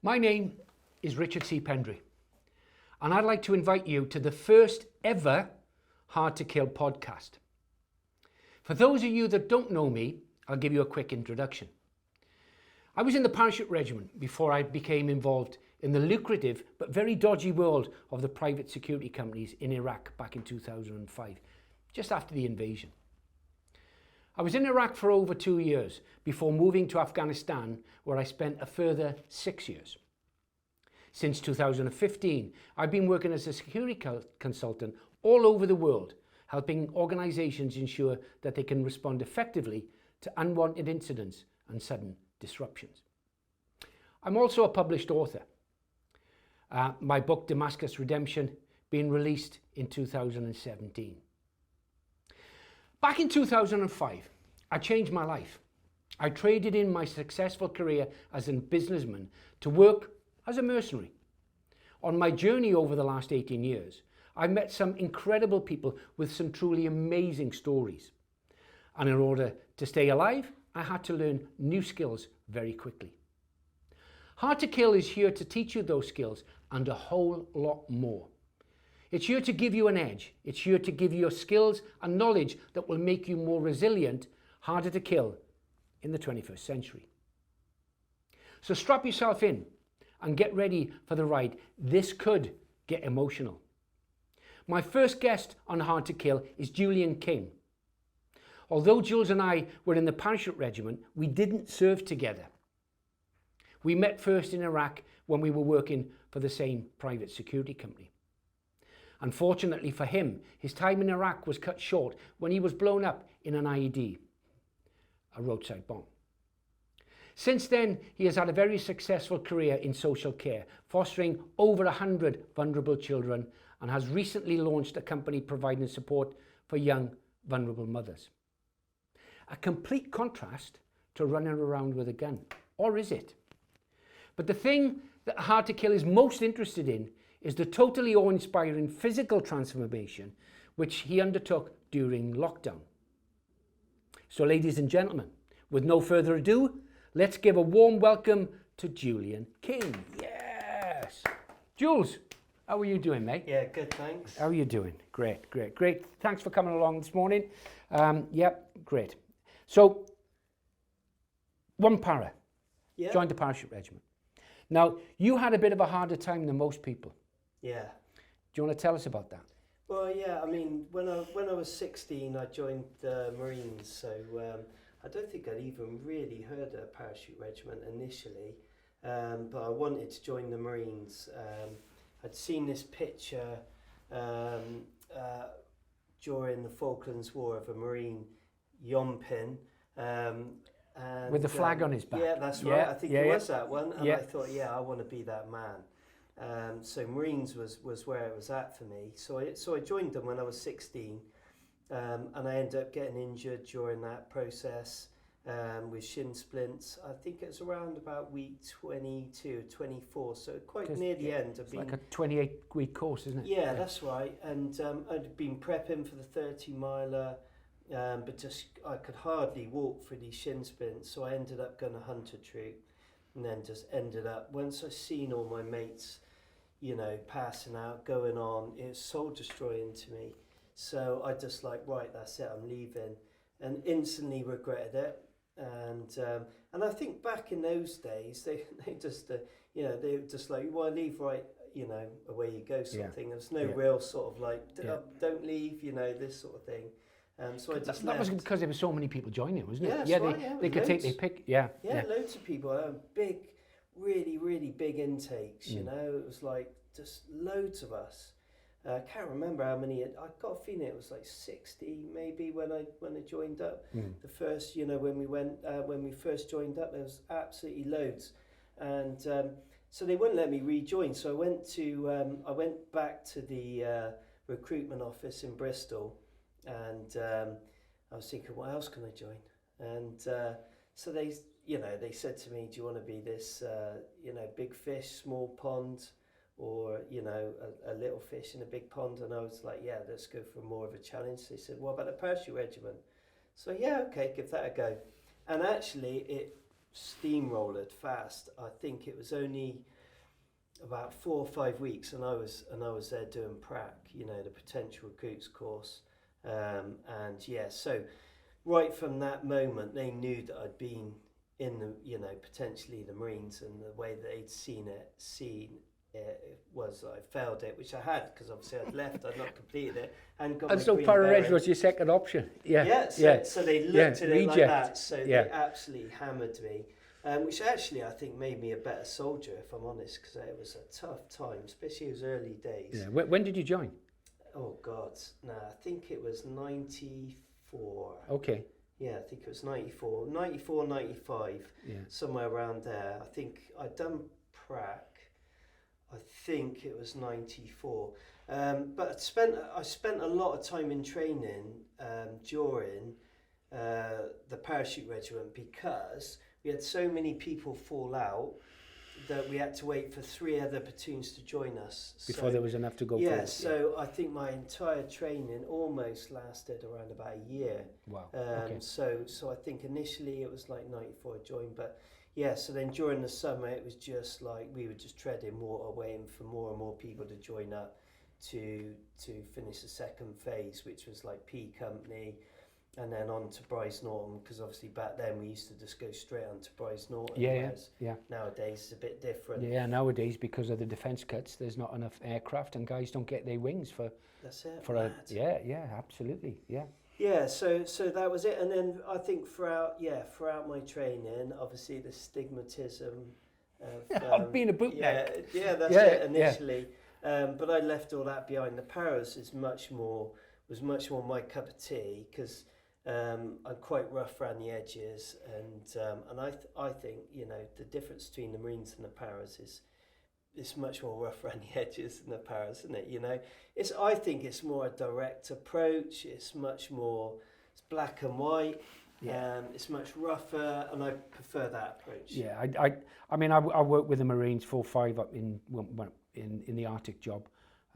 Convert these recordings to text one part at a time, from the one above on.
My name is Richard C. Pendry, and I'd like to invite you to the first ever Hard to Kill podcast. For those of you that don't know me, I'll give you a quick introduction. I was in the Parachute Regiment before I became involved in the lucrative but very dodgy world of the private security companies in Iraq back in 2005, just after the invasion. I was in Iraq for over 2 years before moving to Afghanistan, where I spent a further 6 years. Since 2015, I've been working as a security consultant all over the world, helping organisations ensure that they can respond effectively to unwanted incidents and sudden disruptions. I'm also a published author. My book, Damascus Redemption, being released in 2017. Back in 2005, I changed my life. I traded in my successful career as a businessman to work as a mercenary. On my journey over the last 18 years, I met some incredible people with some truly amazing stories. And in order to stay alive, I had to learn new skills very quickly. Hard to Kill is here to teach you those skills and a whole lot more. It's here to give you an edge. It's here to give you skills and knowledge that will make you more resilient, harder to kill in the 21st century. So strap yourself in and get ready for the ride. This could get emotional. My first guest on Hard to Kill is Julian King. Although Jules and I were in the Parachute Regiment, we didn't serve together. We met first in Iraq when we were working for the same private security company. Unfortunately for him, his time in Iraq was cut short when he was blown up in an IED, a roadside bomb. Since then, he has had a very successful career in social care, fostering over 100 vulnerable children, and has recently launched a company providing support for young, vulnerable mothers. A complete contrast to running around with a gun, or is it? But the thing that Hard to Kill is most interested in is the totally awe-inspiring physical transformation which he undertook during lockdown. So ladies and gentlemen, with no further ado, let's give a warm welcome to Julian King. Yes! Jules, how are you doing, mate? Yeah, good, thanks. How are you doing? Great, great, great. Thanks for coming along this morning. Yep, great. So, one para, joined the Parachute Regiment. Now, you had a bit of a harder time than most people. Yeah. Do you want to tell us about that? Well, yeah, I mean, when I was 16, I joined the Marines, so I don't think I'd even really heard of Parachute Regiment initially, but I wanted to join the Marines. I'd seen this picture during the Falklands War of a Marine yomping. And, with the flag on his back. Yeah, that's right. I think it was that one. And I thought, I want to be that man. So Marines was where it was at for me. So I joined them when I was 16, and I ended up getting injured during that process with shin splints. I think it was around about week 22, 24, so quite near the end. It's like a 28-week course, isn't it? Yeah, that's right. And I'd been prepping for the 30-miler, but just I could hardly walk through these shin splints, so I ended up going to hunter troop, and then just ended up, once I seen all my mates, passing out, going on, it was soul destroying to me. So I just like, right, that's it, I'm leaving, and instantly regretted it. And I think back in those days, they just, they were just like, you want to leave, right, away you go, sort of thing. There's no real sort of like, don't leave, this sort of thing. So I just that was because there were so many people joining, wasn't it? Yeah, they could take their pick. Yeah, loads of people. Big, really, really big intakes. It was like just loads of us. I can't remember how many. I got a feeling it was like 60, maybe when I joined up. The first, when we first joined up, there was absolutely loads, and so they wouldn't let me rejoin. So I went back to the recruitment office in Bristol. And I was thinking, what else can I join? And so they said to me, do you want to be this, big fish, small pond, or, a little fish in a big pond? And I was like, yeah, let's go for more of a challenge. They said, what about the Parachute Regiment? So yeah, okay, give that a go. And actually it steamrolled fast. I think it was only about 4 or 5 weeks, and I was there doing prac, you know, the potential recruits course, and yeah, so right from that moment, they knew that I'd been in the, you know, potentially the Marines, and the way that they'd seen it was that I failed it, which I had, because obviously I'd left, I'd not completed it, and got And my so green Parachute beret. was your second option. Yeah. Yeah, so they looked at it reject. like that, so they absolutely hammered me, which actually I think made me a better soldier, if I'm honest, because it was a tough time, especially those early days. Yeah. When did you join? Oh God, no, I think it was 94. Okay. Yeah, I think it was 94, 95, somewhere around there. I think I'd done prac. I think it was 94. But I spent a lot of time in training during the Parachute Regiment, because we had so many people fall out that we had to wait for 3 other platoons to join us. Before there was enough to go yeah, forward. so I think my entire training almost lasted around about a year. Wow. Okay. So I think initially it was like 94 I joined, but yeah, so then during the summer it was just like we were just treading water, waiting for more and more people to join up to finish the second phase, which was like P Company, and then on to Bryce Norton, because obviously back then we used to just go straight on to Bryce Norton. Yeah. Nowadays it's a bit different. Yeah, nowadays because of the defence cuts, there's not enough aircraft, and guys don't get their wings for. That's it. For yeah, absolutely, yeah. Yeah, so that was it, and then I think throughout my training, obviously the stigmatism of being a bootneck. Yeah, that's it initially. But I left all that behind. The Paras was much more my cup of tea, because I'm quite rough around the edges, and I think, you know, the difference between the Marines and the Paras is it's much more rough around the edges than the Paras, isn't it? You know, I think it's more a direct approach. It's much more, it's black and white. It's much rougher, and I prefer that approach. Yeah, I mean, I worked with the Marines 4-5 up in the Arctic job.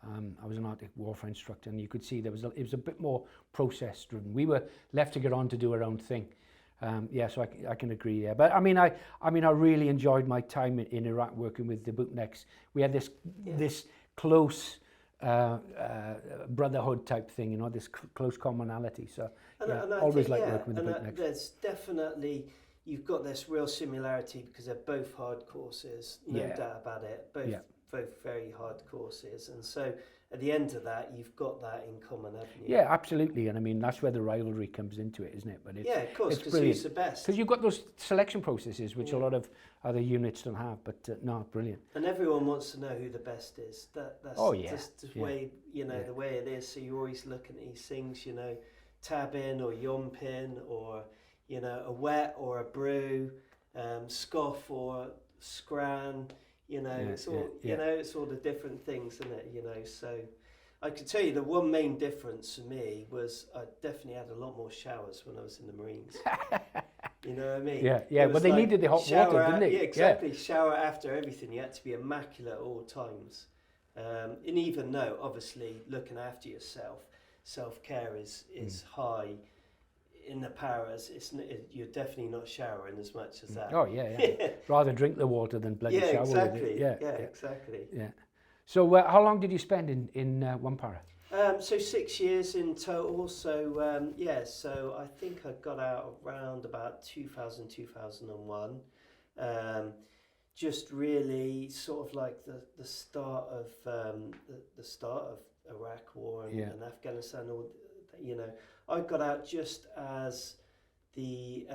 I was an Arctic warfare instructor, and you could see it was a bit more process driven. We were left to get on to do our own thing. So I can agree there. But I mean, I really enjoyed my time in Iraq working with the bootnecks. We had this close brotherhood type thing, you know, this close commonality. So and I always like working with the bootnecks. There's definitely, you've got this real similarity, because they're both hard courses, no doubt about it. Both very hard courses, and so at the end of that, you've got that in common, haven't you? Yeah, absolutely, and I mean that's where the rivalry comes into it, isn't it? But it's, of course, because who's the best? Because you've got those selection processes, which a lot of other units don't have. But no, brilliant. And everyone wants to know who the best is. That's just the way, you know, the way it is. So you're always looking at these things, you know, tab-in or yom-pin, or, you know, a wet or a brew, scoff or scran. You know, it's all you know, it's all the different things, isn't it? You know, so I could tell you the one main difference for me was I definitely had a lot more showers when I was in the Marines. You know what I mean? Yeah. But they needed the hot water, didn't they? Yeah, exactly. Shower after everything. You had to be immaculate at all times. And even though, obviously, looking after yourself, self-care is high. In the Paras, you're definitely not showering as much as that. Oh yeah. Rather drink the water than bloody shower exactly. with it. Yeah, exactly. Yeah. So how long did you spend in one para? So 6 years in total. So so I think I got out around about 2000, 2001. Just really sort of like the start of the start of Iraq War and Afghanistan. You know, I got out just as the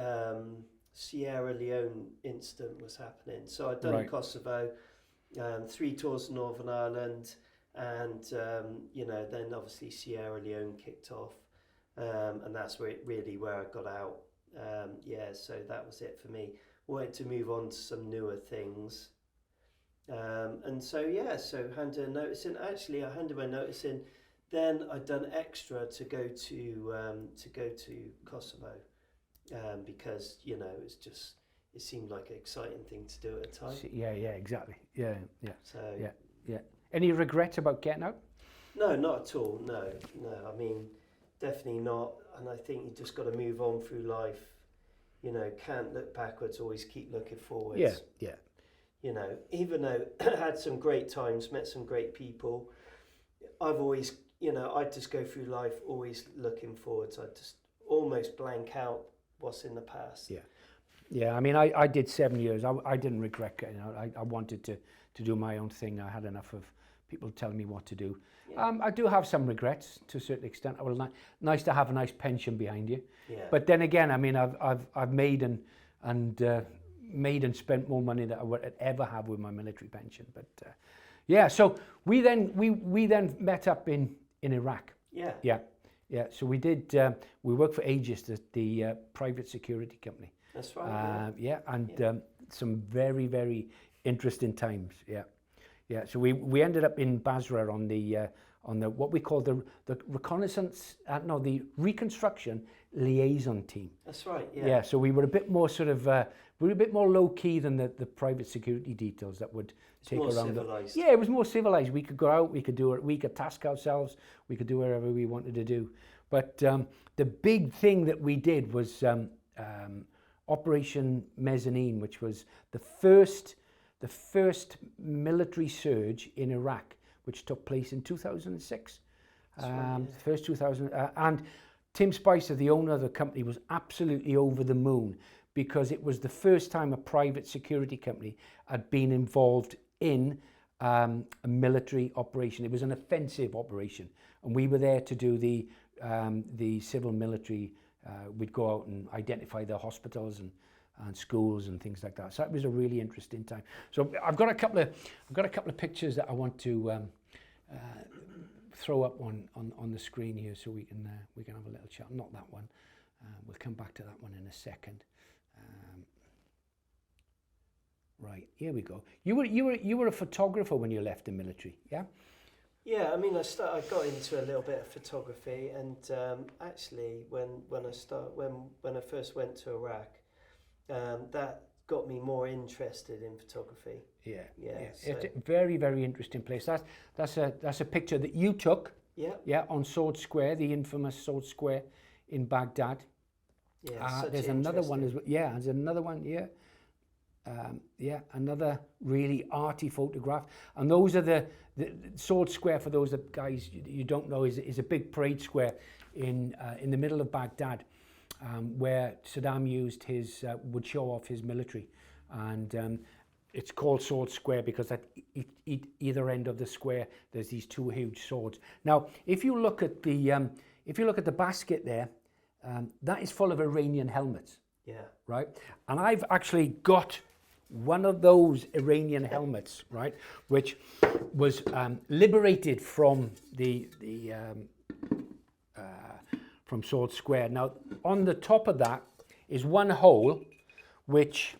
Sierra Leone incident was happening. So I'd done Kosovo, 3 tours of Northern Ireland, and you know, then obviously Sierra Leone kicked off, and that's where I got out. So that was it for me. Wanted to move on to some newer things, and so handed a notice in. Actually, I handed my notice in. Then I'd done extra to go to Kosovo, because, you know, it seemed like an exciting thing to do at the time. Yeah, exactly. Yeah. So Any regrets about getting out? No, not at all. No. I mean, definitely not. And I think you just got to move on through life. You know, can't look backwards. Always keep looking forwards. Yeah. You know, even though I had some great times, met some great people, I've always, you know, I just go through life always looking forwards. I just almost blank out what's in the past. Yeah. Yeah, I mean, I did 7 years. I didn't regret it. You know, I wanted to do my own thing. I had enough of people telling me what to do. Yeah. I do have some regrets to a certain extent. Nice to have a nice pension behind you. Yeah. But then again, I mean, I've made and spent more money than I would ever have with my military pension. But yeah, so we then met up in Iraq. Yeah. Yeah, yeah. So we did. We worked for Aegis, the private security company. That's right. Some very, very interesting times. Yeah, yeah. So we ended up in Basra on the what we call the reconnaissance, the reconstruction liaison team. That's right. Yeah. Yeah. So we were a bit more sort of we were a bit more low key than the private security details that would take more around. Civilized. Yeah, it was more civilized. We could go out. We could do it. We could task ourselves. We could do whatever we wanted to do. But the big thing that we did was Operation Mezzanine, which was the first military surge in Iraq, which took place in 2006. First 2000, and Tim Spicer, the owner of the company, was absolutely over the moon because it was the first time a private security company had been involved in a military operation. It was an offensive operation, and we were there to do the civil military. We'd go out and identify the hospitals and schools and things like that. So it was a really interesting time. So I've got a couple of pictures that I want to throw up on the screen here, so we can have a little chat. Not that one. We'll come back to that one in a second. Right, here we go. You were a photographer when you left the military, yeah? Yeah, I mean, I got into a little bit of photography, and actually, when I first went to Iraq, that got me more interested in photography. Yeah, yeah. So. It's a very, very interesting place. That's a picture that you took. Yeah. Yeah, on Sword Square, the infamous Sword Square in Baghdad. Yeah. There's another one as well. Yeah, there's another one here. Another really arty photograph, and those are the Sword Square. For those guys you don't know, is a big parade square in the middle of Baghdad, where Saddam would show off his military, and it's called Sword Square because at either end of the square there's these two huge swords. Now, if you look at the basket there, that is full of Iranian helmets. Yeah. Right, and I've actually got one of those Iranian helmets, right, which was liberated from from Sword Square. Now, on the top of that is one hole, which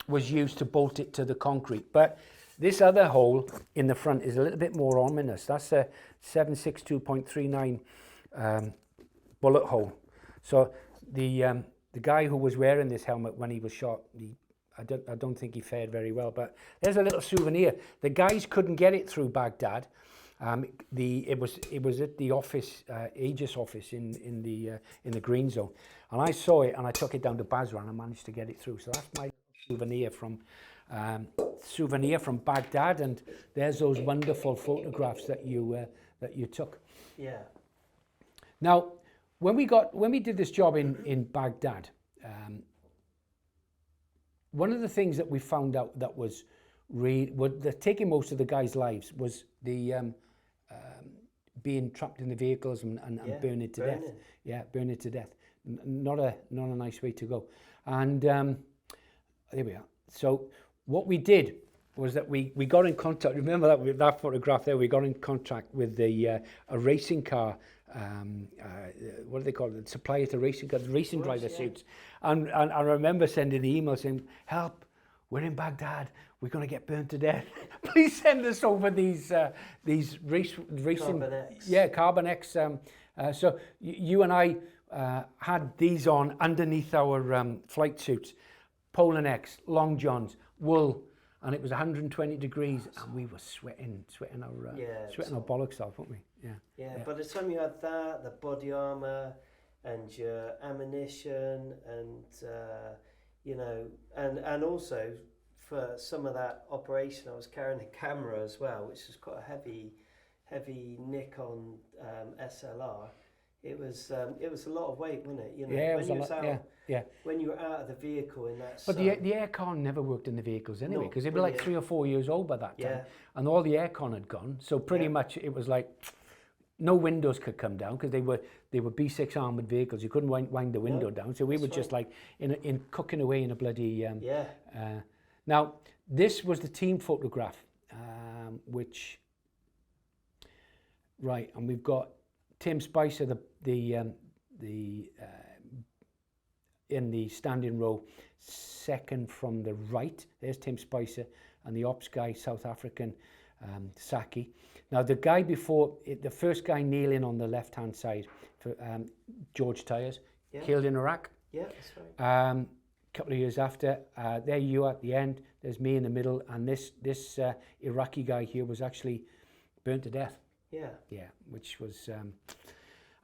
was used to bolt it to the concrete. But this other hole in the front is a little bit more ominous. That's a 762.39 bullet hole. So the guy who was wearing this helmet when he was shot, I don't think he fared very well. But there's a little souvenir. The guys couldn't get it through Baghdad. It was at the office, Aegis office in the green zone, and I saw it and I took it down to Basra and I managed to get it through. So that's my souvenir from Baghdad, and there's those wonderful photographs that you took. Yeah. Now, when we did this job in Baghdad, one of the things that we found out that was taking most of the guys' lives was the being trapped in the vehicles and burning to death. Yeah, burning to death. Not a nice way to go. And there we are. So what we did was that we got in contact. Remember that photograph there? We got in contact with a racing car. What do they call it? Supplier to racing cars, racing driver suits. And I remember sending the email saying, "Help! We're in Baghdad. We're going to get burnt to death. Please send us over these racing." Carbon X. Yeah, Carbon X. So you and I had these on underneath our flight suits, Polar X, long johns, wool, and it was 120 degrees, and we were sweating our bollocks off, weren't we? Yeah. By the time you had that, the body armor, and your ammunition, and and also for some of that operation, I was carrying a camera as well, which was quite a heavy Nikon SLR. It was a lot of weight, wasn't it? You know, Yeah, it when was you a was lot. out, Yeah. when you were out of the vehicle in that But sun. the aircon never worked in the vehicles anyway, No, because they were like brilliant. 3 or 4 years old by that time, Yeah. and all the aircon had gone. So pretty Yeah. much it was like no windows could come down because they were B6 armored vehicles. You couldn't wind the window down. So we were just like in cooking away in a bloody. Now this was the team photograph, which. Right, and we've got Tim Spicer, in the standing row, second from the right. There's Tim Spicer, and the ops guy, South African, Saki. Now the guy before, the first guy kneeling on the left-hand side, for George Tyers, killed in Iraq. Yeah, that's right. A couple of years after, there you are at the end. There's me in the middle, and this Iraqi guy here was actually burnt to death. Yeah. Yeah, which was,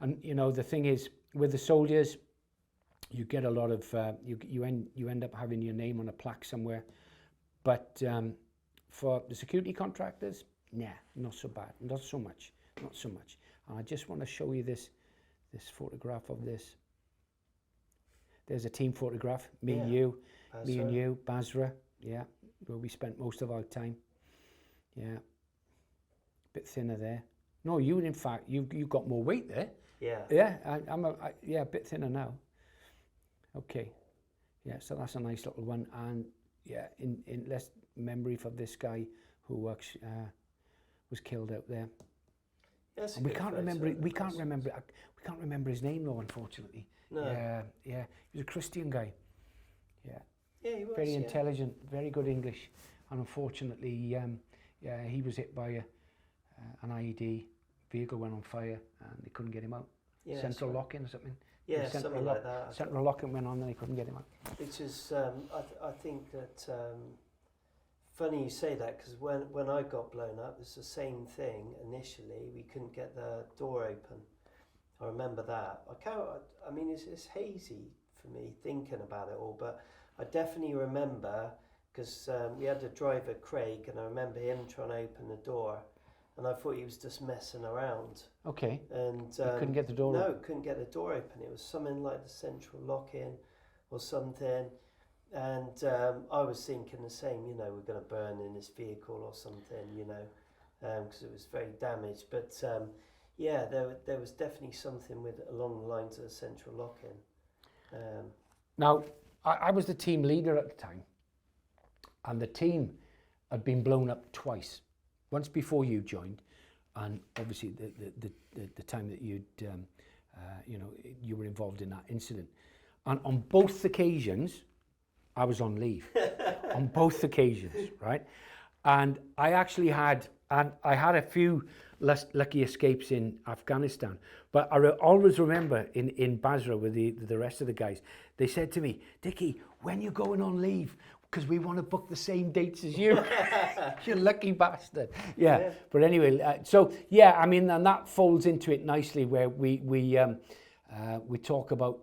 and you know the thing is with the soldiers, you get a lot of you end up having your name on a plaque somewhere, but for the security contractors, nah, not so bad, not so much. And I just want to show you this photograph of this. There's a team photograph, me and you, Basra, yeah, where we spent most of our time. Yeah, bit thinner there. No, you in fact you got more weight there. Yeah. Yeah, I'm a bit thinner now. Okay, yeah, so that's a nice little one, and yeah, in less memory for this guy who was killed out there. Yes. We can't remember his name though, unfortunately. No. Yeah, he was a Christian guy. Yeah. Yeah, he was. Very intelligent, very good English, and unfortunately, he was hit by an IED. Vehicle went on fire, and they couldn't get him out. Yeah, Central locking or something. Yeah, something like that. Central locking went on, and they couldn't get him out. Which is, I think that funny you say that, because when I got blown up, it was the same thing. Initially, we couldn't get the door open. I remember that. I mean, it's hazy for me thinking about it all, but I definitely remember, because we had a driver, Craig, and I remember him trying to open the door, and I thought he was just messing around. Okay. And you couldn't get the door open? No, couldn't get the door open. It was something like the central lock-in or something. And I was thinking the same, you know, we're going to burn in this vehicle or something, you know, because it was very damaged. But yeah, there was definitely something along the lines of the central lock-in. Now, I was the team leader at the time, and the team had been blown up twice. Once before you joined, and obviously the time that you were involved in that incident. And on both occasions, I was on leave. On both occasions, right? And I actually had a few lucky escapes in Afghanistan. But I always remember in Basra with the rest of the guys, they said to me, Dickie, when you're going on leave, because we want to book the same dates as you. You lucky bastard. Yeah. But anyway, so yeah, I mean, and that folds into it nicely, where we talk about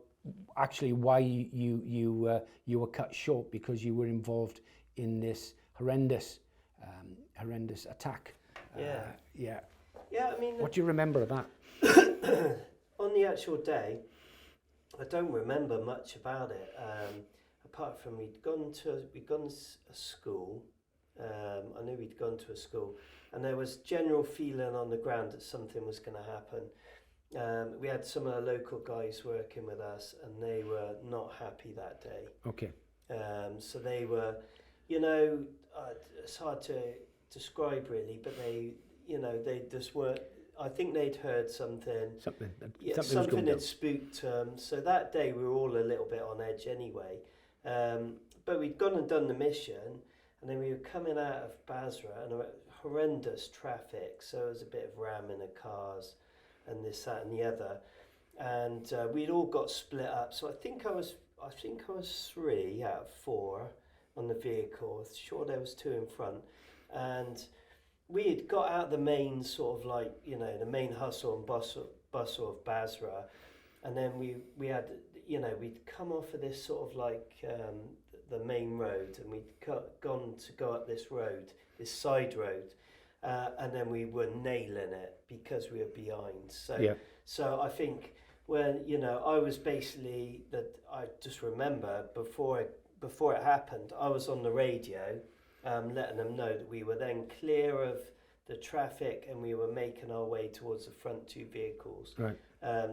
actually why you were cut short, because you were involved in this horrendous attack. Yeah, I mean, what do you remember of that? On the actual day, I don't remember much about it. Apart from we'd gone to a school. I knew we'd gone to a school, and there was general feeling on the ground that something was going to happen. We had some of the local guys working with us, and they were not happy that day. Okay. So they were, you know, it's hard to describe really, but they just weren't. I think they'd heard something. Something had spooked them. So that day we were all a little bit on edge anyway. But we'd gone and done the mission, and then we were coming out of Basra, and there were horrendous traffic, so it was a bit of ramming of cars and this, that and the other, and we'd all got split up. So I think I was 3 out of 4 on the vehicle. Sure, there was 2 in front, and we had got out the main sort of like, you know, the main hustle and bustle of Basra, and then we had, you know, we'd come off of this sort of like the main road, and we'd gone to go up this road, this side road, and then we were nailing it because we were behind. So I think when, you know, I was basically, that I just remember before it happened, I was on the radio letting them know that we were then clear of the traffic and we were making our way towards the front two vehicles. Right.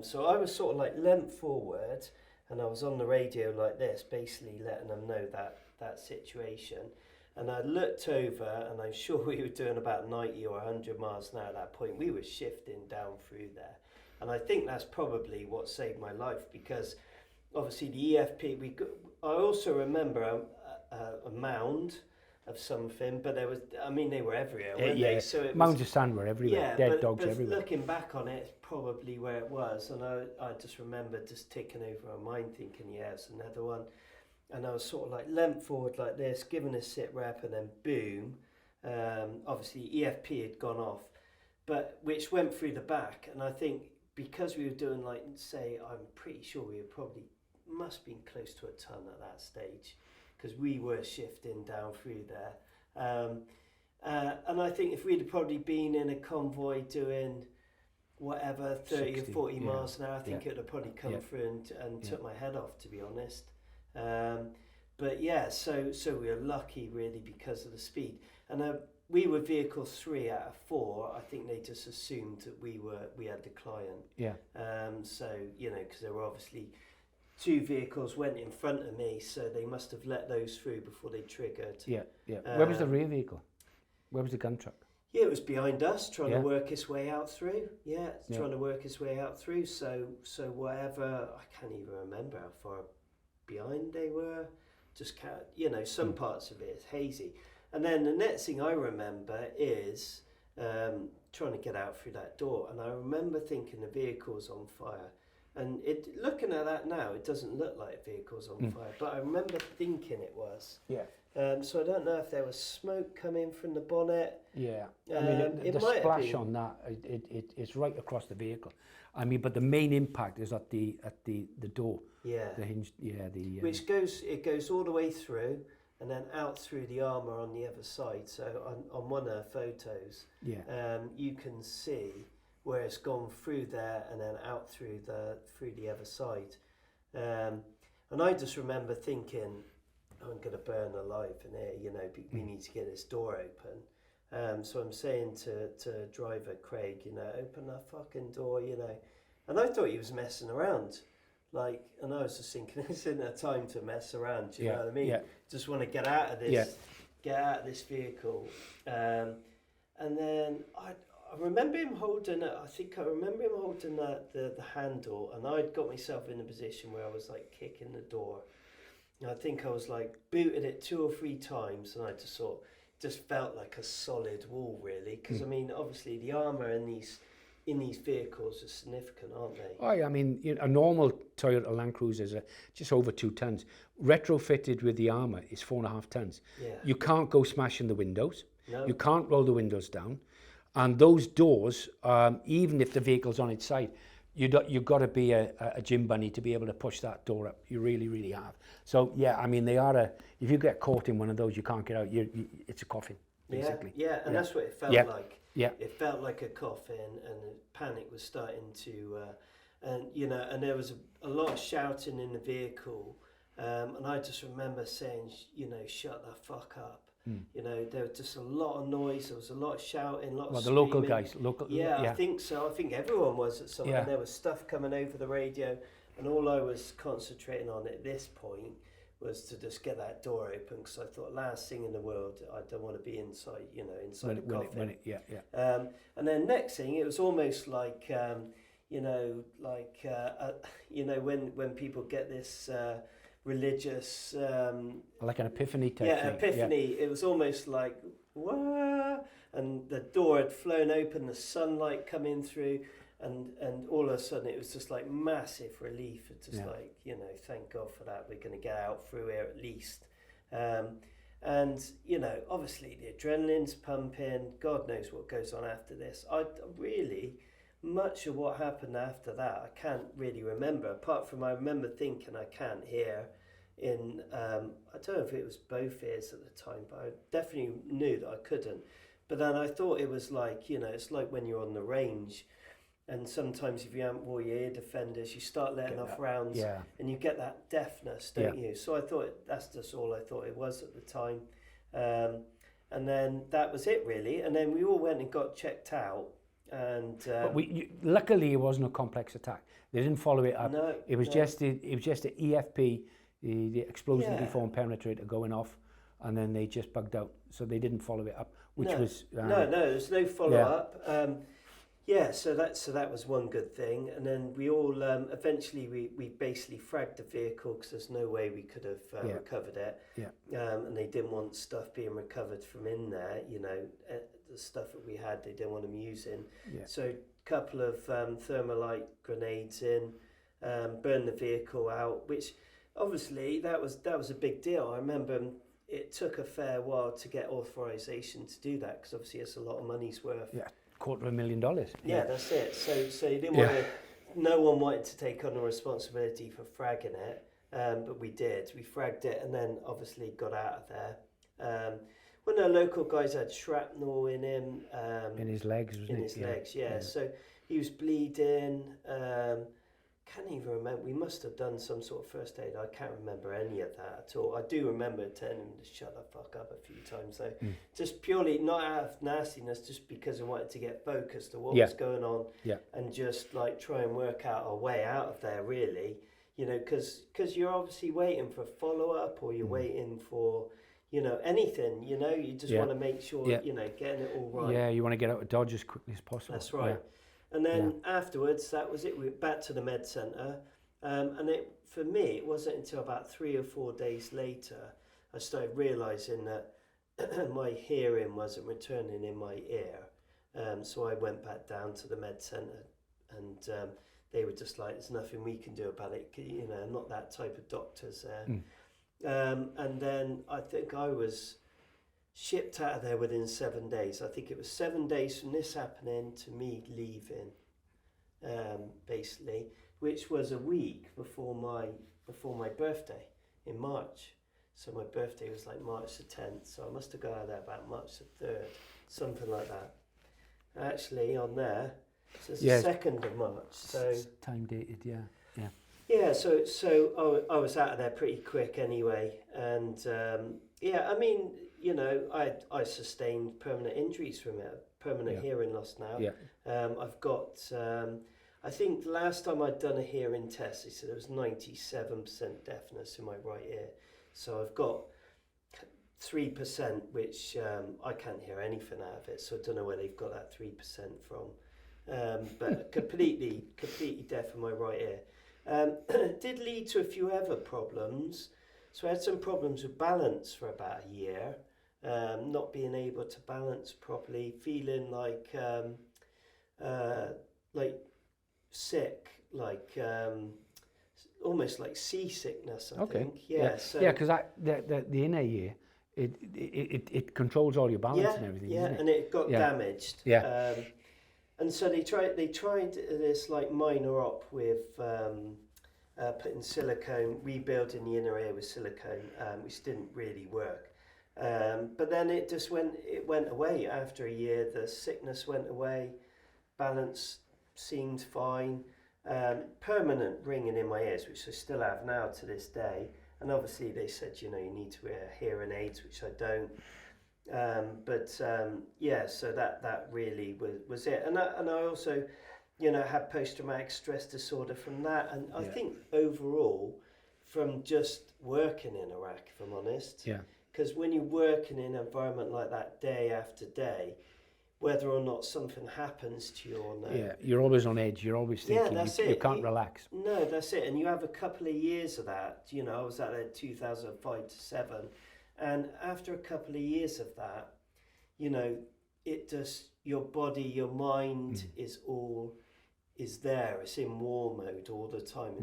So I was sort of like leant forward and I was on the radio like this, basically letting them know that situation. And I looked over and I'm sure we were doing about 90 or 100 miles an hour at that point. We were shifting down through there. And I think that's probably what saved my life, because obviously the EFP, I also remember a mound of something, but there was, I mean, they were everywhere, weren't they? So it mounds of sand were everywhere, dead dogs everywhere. Looking back on it, it's probably where it was. And I just remember just ticking over my mind thinking, yeah, it's another one. And I was sort of like leant forward like this, giving a sit rep, and then boom. Obviously EFP had gone off, but which went through the back. And I think because we were doing, like, say, I'm pretty sure we were probably, must have been close to a ton at that stage, because we were shifting down through there. And I think if we'd have probably been in a convoy doing whatever, 30 or 40 miles an hour, I think it would have probably come through and took my head off, to be honest. But yeah, so we were lucky really because of the speed. And we were vehicle 3 out of 4. I think they just assumed that we had the client. Yeah. So, you know, because there were obviously 2 vehicles went in front of me, so they must have let those through before they triggered. Yeah. Where was the rear vehicle? Where was the gun truck? Yeah, it was behind us, trying to work its way out through. Trying to work its way out through. So whatever, I can't even remember how far behind they were. Just can't, you know, some parts of it is hazy. And then the next thing I remember is trying to get out through that door. And I remember thinking the vehicle's on fire. And looking at that now, it doesn't look like vehicle's on fire. But I remember thinking it was. Yeah. So I don't know if there was smoke coming from the bonnet. Yeah. I mean, the splash on that, it's right across the vehicle. I mean, but the main impact is at the door. Yeah. The hinge. Yeah. Which goes all the way through, and then out through the armour on the other side. So on one of the photos, you can see where it's gone through there and then out through the other side. And I just remember thinking, I'm going to burn alive in here, you know, we need to get this door open. So I'm saying to driver Craig, you know, open that fucking door, you know. And I thought he was messing around. Like, and I was just thinking, this isn't a time to mess around, you know what I mean? Yeah. Just want to get out of this vehicle. And then I remember him holding it, the handle, and I'd got myself in a position where I was like kicking the door. And I think I was like booted it 2 or 3 times, and I just felt like a solid wall really, because I mean, obviously the armour in these vehicles are significant, aren't they? Oh, yeah, I mean, you know, a normal Toyota Land Cruiser is just over 2 tons. Retrofitted with the armour is 4.5 tons. Yeah. You can't go smashing the windows. No. You can't roll the windows down. And those doors, even if the vehicle's on its side, you've got to be a gym bunny to be able to push that door up. You really, really have. So, yeah, I mean, if you get caught in one of those, you can't get out. It's a coffin, basically. Yeah, and that's what it felt like. Yeah. It felt like a coffin, and panic was starting to, and you know, and there was a lot of shouting in the vehicle, and I just remember saying, you know, shut the fuck up. You know, there was just a lot of noise. There was a lot of shouting, a lot of screaming. The local guys, yeah, I think so. I think everyone was at some point. There was stuff coming over the radio, and all I was concentrating on at this point was to just get that door open, because I thought, last thing in the world, I don't want to be inside, you know, inside the coffin. And then next thing, it was almost like, you know, like, you know, when people get this religious... like an epiphany type thing. Yeah, epiphany. It was almost like, wah, and the door had flown open, the sunlight coming through, and all of a sudden it was just like massive relief. It's just like, you know, thank God for that. We're going to get out through here at least. And, you know, obviously the adrenaline's pumping. God knows what goes on after this. I really, much of what happened after that, I can't really remember. Apart from I remember thinking I can't hear, in, I don't know if it was both ears at the time, but I definitely knew that I couldn't. But then I thought it was like, you know, it's like when you're on the range, and sometimes if you haven't wore your ear defenders, you start letting off rounds, and you get that deafness, don't you? So I thought that's just all I thought it was at the time. And then that was it really. And then we all went and got checked out. And but luckily it wasn't a complex attack. They didn't follow it up. No, it was just the EFP, the explosively formed penetrator going off, and then they just bugged out. So they didn't follow it up, which was no, there's no follow up. So that was one good thing. And then we all eventually we basically fragged the vehicle because there's no way we could have recovered it. And they didn't want stuff being recovered from in there. You know, the stuff that we had, they didn't want them using. So a couple of thermalite grenades in, burned the vehicle out, which obviously that was a big deal. I remember it took a fair while to get authorization to do that because obviously it's a lot of money's worth. $250,000. Yeah, that's it. So you didn't want to. No one wanted to take on the responsibility for fragging it, but we did. We fragged it and then obviously got out of there. When the local guys had shrapnel in him. In his legs, wasn't it? In his legs, yeah. So he was bleeding. Can't even remember. We must have done some sort of first aid. I can't remember any of that at all. I do remember telling him to shut the fuck up a few times though. Just purely not out of nastiness, just because I wanted to get focused on what was going on and just like try and work out a way out of there really. You know, because you're obviously waiting for follow-up or you're waiting for, you know, anything, you know, you just want to make sure, you know, getting it all right. Yeah, you want to get out of Dodge as quickly as possible. That's right. And then afterwards, that was it. We went back to the med centre. And for me, it wasn't until about 3 or 4 days later, I started realising that my hearing wasn't returning in my ear. So I went back down to the med centre and they were just like, there's nothing we can do about it. You know, not that type of doctors there. And then I think I was shipped out of there within 7 days. I think it was 7 days from this happening to me leaving, basically, which was a week before my birthday in March. So my birthday was like March the 10th. So I must have got out of there about March the 3rd, something like that. Actually, on there, so it's the 2nd of March. So time dated, Yeah, so I was out of there pretty quick anyway, and I mean, you know, I sustained permanent injuries from it, permanent hearing loss now. I've got, I think the last time I'd done a hearing test, they said there was 97% deafness in my right ear. So I've got 3%, which I can't hear anything out of it, so I don't know where they've got that 3% from. But completely deaf in my right ear. Did lead to a few other problems. So I had some problems with balance for about a year, not being able to balance properly, feeling like sick, like almost like seasickness, I think. Because the inner ear, it controls all your balance and everything. Yeah, isn't it? and it got damaged. And so they tried this like minor op with putting silicone, rebuilding the inner ear with silicone, which didn't really work. But then it went away after a year. The sickness went away, balance seemed fine. Permanent ringing in my ears, which I still have now to this day. And obviously they said, you know, you need to wear hearing aids, which I don't. So that really was it. And I also, you know, had post-traumatic stress disorder from that. And I think overall, from just working in Iraq, if I'm honest, because when you're working in an environment like that day after day, whether or not something happens to you or not. You're always on edge. You're always thinking you can't relax. No, that's it. And you have a couple of years of that. You know, I was out there 2005 to 7. And after a couple of years of that, you know, it just, your body, your mind is there. It's in war mode all the time.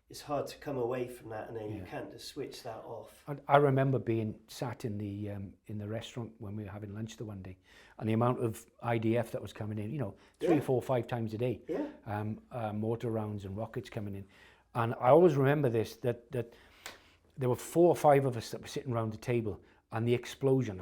It's hard to come away from that, and then you can't just switch that off. I remember being sat in the restaurant when we were having lunch the one day, and the amount of IDF that was coming in, you know, 3, 4, 5 times a day, mortar rounds and rockets coming in. And I always remember this, that there were 4 or 5 of us that were sitting around the table, and the explosion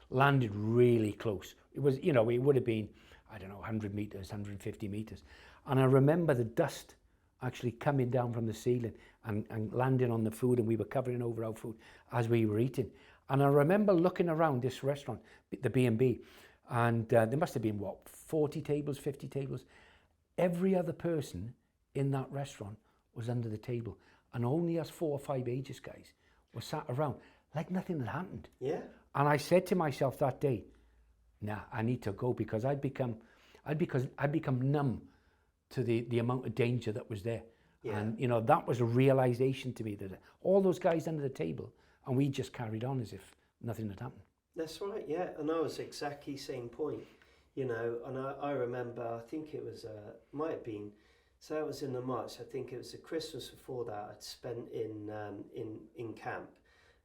landed really close. It was, you know, it would have been, I don't know, 100 meters, 150 meters. And I remember the dust actually coming down from the ceiling and landing on the food, and we were covering over our food as we were eating. And I remember looking around this restaurant, the B&B, and there must have been, what, 40 tables, 50 tables. Every other person in that restaurant was under the table, and only us 4 or 5 Aegis guys were sat around like nothing had happened. Yeah. And I said to myself that day, nah, I need to go, because I'd become numb to the amount of danger that was there. Yeah. And, you know, that was a realization to me that all those guys under the table, and we just carried on as if nothing had happened. That's right, yeah. And I was exactly same point, you know, and I remember, I think it was, might have been, so that was in the March, I think it was the Christmas before that I'd spent in camp.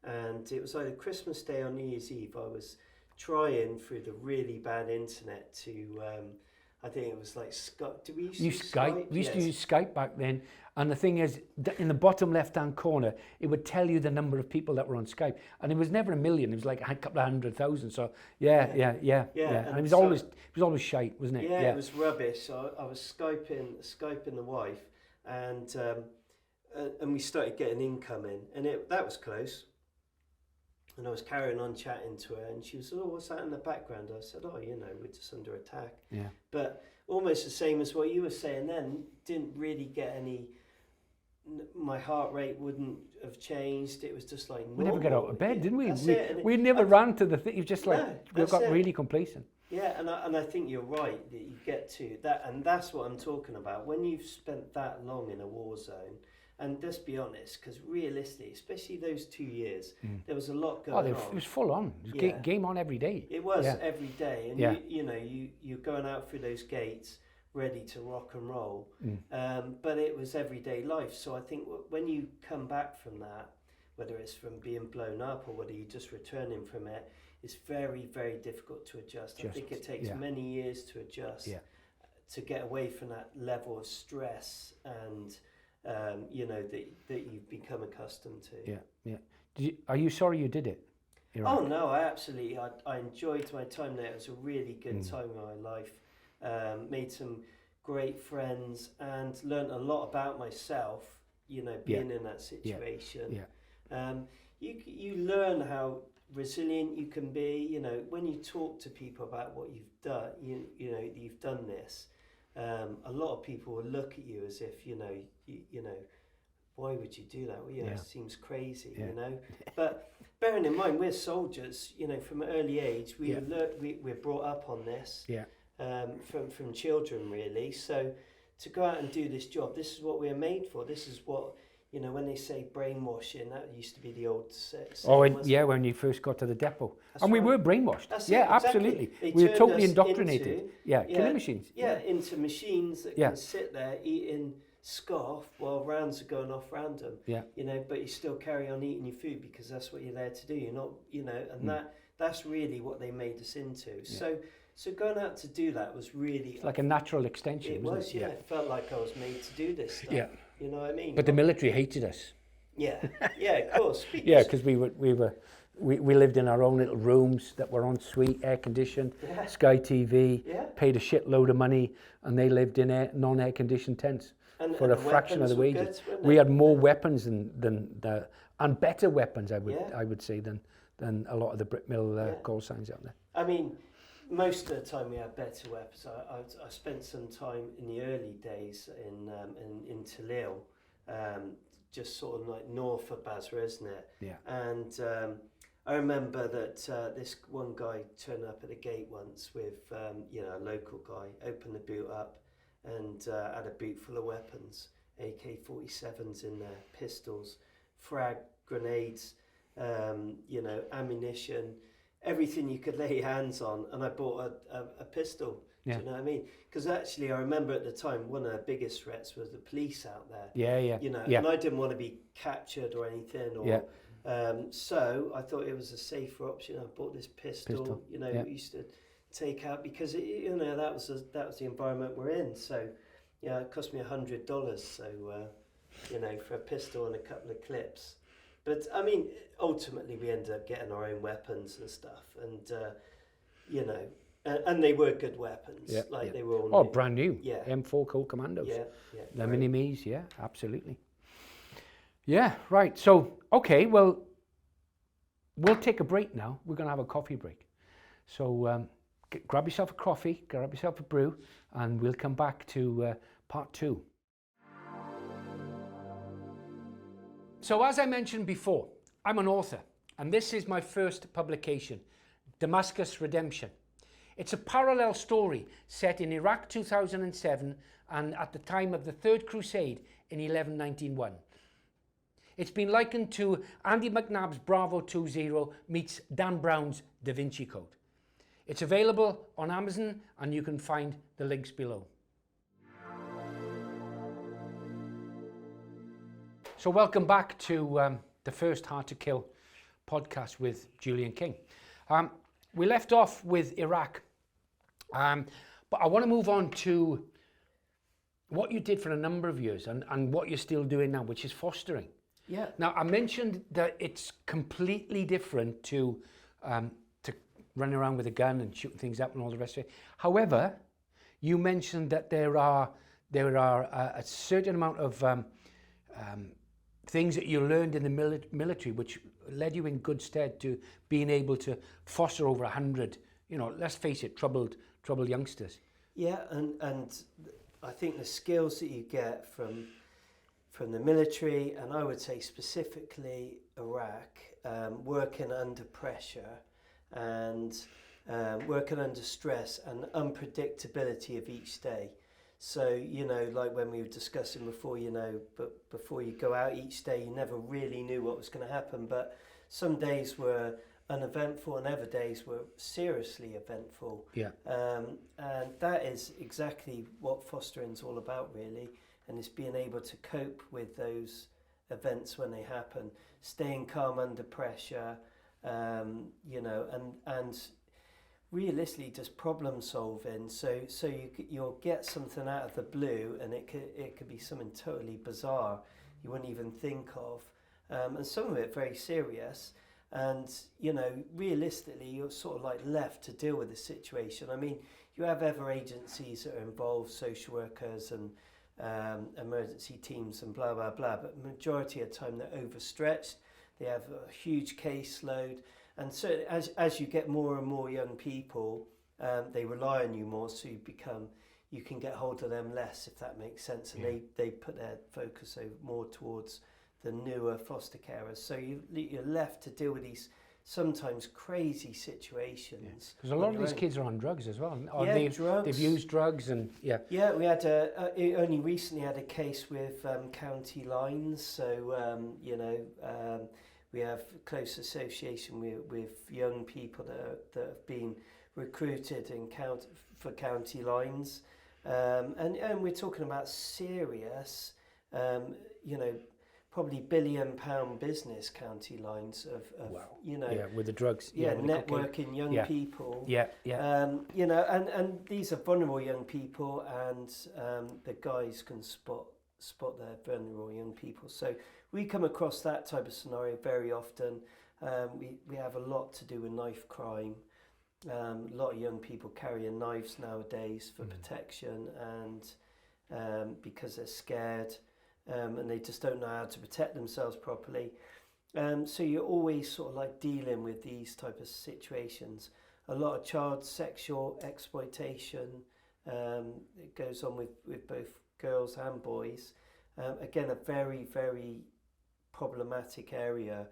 And it was either Christmas Day or New Year's Eve. I was trying through the really bad internet to, I think it was like Skype. Do we use Skype? We used to use Skype back then. And the thing is, in the bottom left-hand corner, it would tell you the number of people that were on Skype. And it was never a million. It was like a couple of 100,000. So yeah. And it was always shite, wasn't it? Yeah, it was rubbish. So I was Skyping the wife, and we started getting income in, and that was close. And I was carrying on chatting to her, and she was, oh, what's that in the background? I said, oh, you know, we're just under attack. Yeah. But almost the same as what you were saying then, didn't really get any, my heart rate wouldn't have changed. It was just like normal. We never got out of bed, didn't we? We never ran to the thing. It was just like, we got really complacent. Yeah, and I think you're right that you get to that, and that's what I'm talking about. When you've spent that long in a war zone, and let's be honest, because realistically, especially those 2 years, there was a lot going on. It was full on. It was game on every day. It was every day, and you're going out through those gates ready to rock and roll. But it was everyday life. So I think when you come back from that, whether it's from being blown up or whether you're just returning from it, it's very, very difficult to adjust. I think it takes many years to adjust, to get away from that level of stress and that you've become accustomed to. Yeah. Are you sorry you did it? Iraq? Oh no, I enjoyed my time there. It was a really good time in my life. Made some great friends and learned a lot about myself. You know, being in that situation. You learn how resilient you can be. You know, when you talk to people about what you've done, you know you've done this. A lot of people will look at you as if you know, why would you do that? Well, it seems crazy, you know. But bearing in mind, we're soldiers. You know, from an early age, we're brought up on this. From children, really. So to go out and do this job, this is what we're made for. This is what, you know, when they say brainwashing, that used to be the old saying. When you first got to the depot. That's we were brainwashed. Exactly. Absolutely. We were totally indoctrinated. Killing machines. Into machines that can sit there eating scarf while rounds are going off random. You know, but you still carry on eating your food because that's what you're there to do. You're not, you know, and that's really what they made us into. So going out to do that was really... It's like a natural extension, wasn't it? It felt like I was made to do this stuff. You know what I mean? But the military hated us. Of course. Because we lived in our own little rooms that were en suite, air conditioned, Sky TV, paid a shitload of money, and they lived in non-air conditioned tents for a fraction of the wages. We had more weapons and better weapons, I would say, than a lot of the Brit Mill call signs out there. I mean, most of the time we had better weapons. I spent some time in the early days in Talil, just sort of like north of Basra, isn't it? And I remember that this one guy turned up at the gate once with a local guy, opened the boot up and had a boot full of weapons, AK-47s in there, pistols, frag grenades, ammunition, everything you could lay hands on, and I bought a pistol. Do you know what I mean? Because actually, I remember at the time, one of the biggest threats was the police out there. You know, and I didn't want to be captured or anything. So I thought it was a safer option. I bought this pistol. You know, we used to take out because that was the environment we're in. So it cost me $100. So for a pistol and a couple of clips. But I mean, ultimately we ended up getting our own weapons and stuff, and you know, and they were good weapons. They were all new. Brand new. Yeah. M4 Colt Commandos. Yeah. The mini-me's, yeah, absolutely. Yeah, right. So, okay, well, we'll take a break now. We're going to have a coffee break. So grab yourself a coffee, grab yourself a brew, and we'll come back to part 2. So as I mentioned before, I'm an author, and this is my first publication, Damascus Redemption. It's a parallel story set in Iraq 2007 and at the time of the Third Crusade in 1191. It's been likened to Andy McNabb's Bravo 20 meets Dan Brown's Da Vinci Code. It's available on Amazon, and you can find the links below. So welcome back to the first Hard to Kill podcast with Julian King. We left off with Iraq, but I want to move on to what you did for a number of years and what you're still doing now, which is fostering. Yeah. Now, I mentioned that it's completely different to running around with a gun and shooting things up and all the rest of it. However, you mentioned that there are a certain amount of things that you learned in the military which led you in good stead to being able to foster over 100, let's face it, troubled youngsters. Yeah, and I think the skills that you get from the military, and I would say specifically Iraq, working under pressure and working under stress and unpredictability of each day. So, like when we were discussing before, but before you go out each day, you never really knew what was going to happen. But some days were uneventful and other days were seriously eventful. Yeah. And that is exactly what fostering's all about, really. And it's being able to cope with those events when they happen, staying calm under pressure, and realistically just problem solving. So you'll get something out of the blue, and it could be something totally bizarre you wouldn't even think of, and some of it very serious. And realistically, you're sort of like left to deal with the situation. I mean, you have other agencies that are involved, social workers and emergency teams and blah blah blah, but majority of the time they're overstretched. They have a huge caseload, and so as you get more and more young people, they rely on you more, so you can get hold of them less, if that makes sense, and they put their focus more towards the newer foster carers. So you're left to deal with these sometimes crazy situations. Because a lot of these kids are on drugs as well. Or drugs. They've used drugs and Yeah, we had only recently had a case with county lines. So we have close association with young people that have been recruited for county lines, and we're talking about serious, probably £1 billion business county lines of wow. With the drugs, networking young people, and these are vulnerable young people, and the guys can spot their vulnerable young people. So we come across that type of scenario very often. We have a lot to do with knife crime. A lot of young people carrying knives nowadays for protection, and because they're scared. And they just don't know how to protect themselves properly. So you're always sort of like dealing with these type of situations. A lot of child sexual exploitation. It goes on with both girls and boys. Again, a very, very problematic area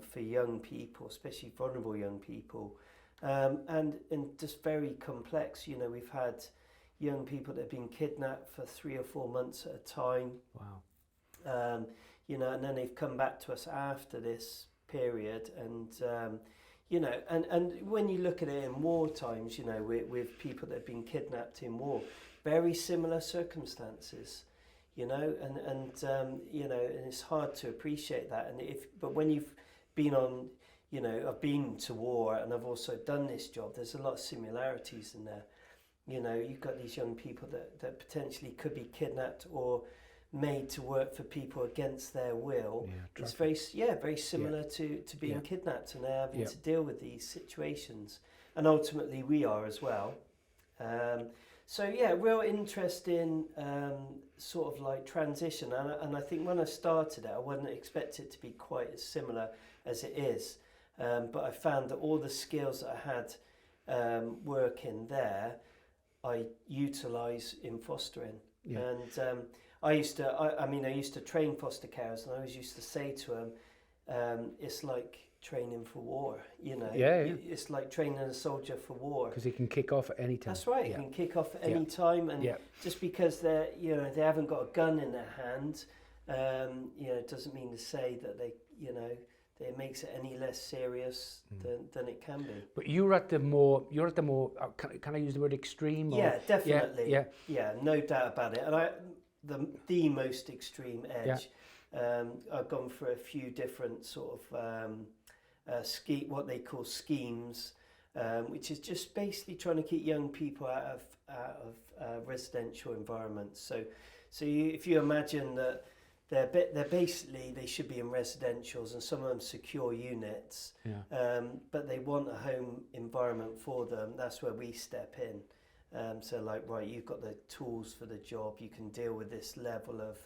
for young people, especially vulnerable young people. And just very complex. We've had young people that have been kidnapped for 3 or 4 months at a time. Wow. And then they've come back to us after this period, and and when you look at it in war times, with people that have been kidnapped in war, very similar circumstances, and it's hard to appreciate that. But when you've been on, I've been to war and I've also done this job, there's a lot of similarities in there. You've got these young people that potentially could be kidnapped or made to work for people against their will. It's very similar to being kidnapped and having to deal with these situations. And ultimately we are as well. So real interesting sort of like transition. And I think when I started it, I wouldn't expect it to be quite as similar as it is. But I found that all the skills that I had working there, I utilise in fostering. And I used to train foster carers, and I always used to say to them, it's like training for war, you know. It's like training a soldier for war. Because he can kick off at any time. That's right, he can kick off at any time, and just because they haven't got a gun in their hand, it doesn't mean to say that it makes it any less serious than it can be. But you're at the more, can I use the word extreme? Yeah, definitely. Yeah, no doubt about it. And the most extreme edge. I've gone for a few different sort of what they call schemes, which is just basically trying to keep young people out of residential environments. So if you imagine that they should be in residentials, and some of them secure units, but they want a home environment for them. That's where we step in. So like, right, you've got the tools for the job, you can deal with this level of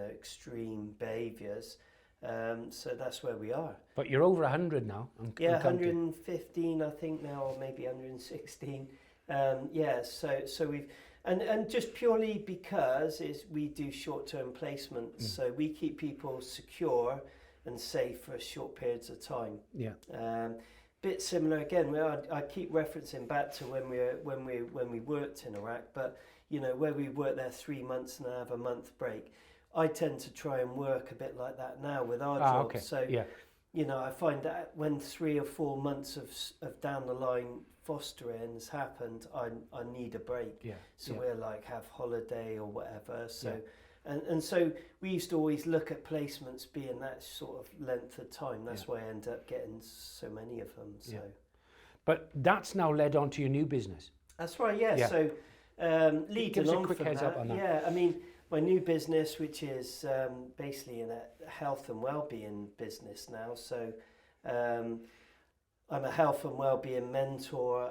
extreme behaviours. So that's where we are. But you're over 100 now. 115 I think now, or maybe 116. So we've and just purely because we do short-term placements, so we keep people secure and safe for short periods of time. Bit similar again. I keep referencing back to when we worked in Iraq, but where we worked there 3 months and have a month break. I tend to try and work a bit like that now with our jobs. Okay. So I find that when 3 or 4 months of down the line fostering has happened, I need a break. We're like have holiday or whatever. So. And so we used to always look at placements being that sort of length of time. That's why I end up getting so many of them. So, but that's now led on to your new business. That's right. So leading on from that. Yeah, I mean, my new business, which is basically in a health and well-being business now. So I'm a health and well-being mentor.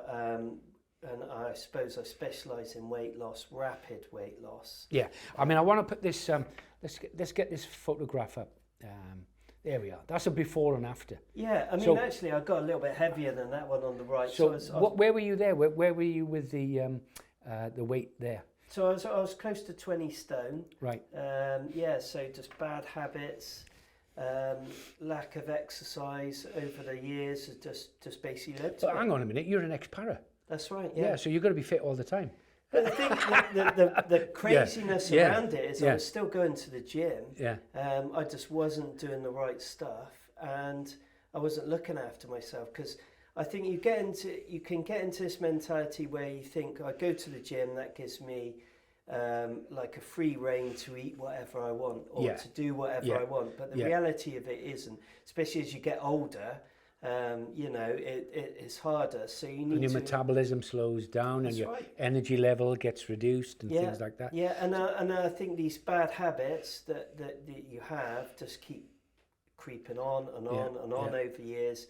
And I suppose I specialise in weight loss, rapid weight loss. Yeah, I mean, I want to put this, let's get this photograph up. There we are. That's a before and after. Yeah, I mean, actually, I got a little bit heavier than that one on the right. So where were you there? Where were you with the weight there? So I was close to 20 stone. Right. So just bad habits, lack of exercise over the years has just basically led to. But hang on a minute, you're an ex-para. That's right. Yeah, so you've got to be fit all the time. But I think the craziness around it is I was still going to the gym. I just wasn't doing the right stuff, and I wasn't looking after myself, because I think you can get into this mentality where you think, I go to the gym, that gives me like a free rein to eat whatever I want, or to do whatever I want. But the reality of it isn't, especially as you get older. It's harder, so you need and your metabolism slows down, and your energy level gets reduced, and things like that. And I think these bad habits that you have just keep creeping on and on and on over years,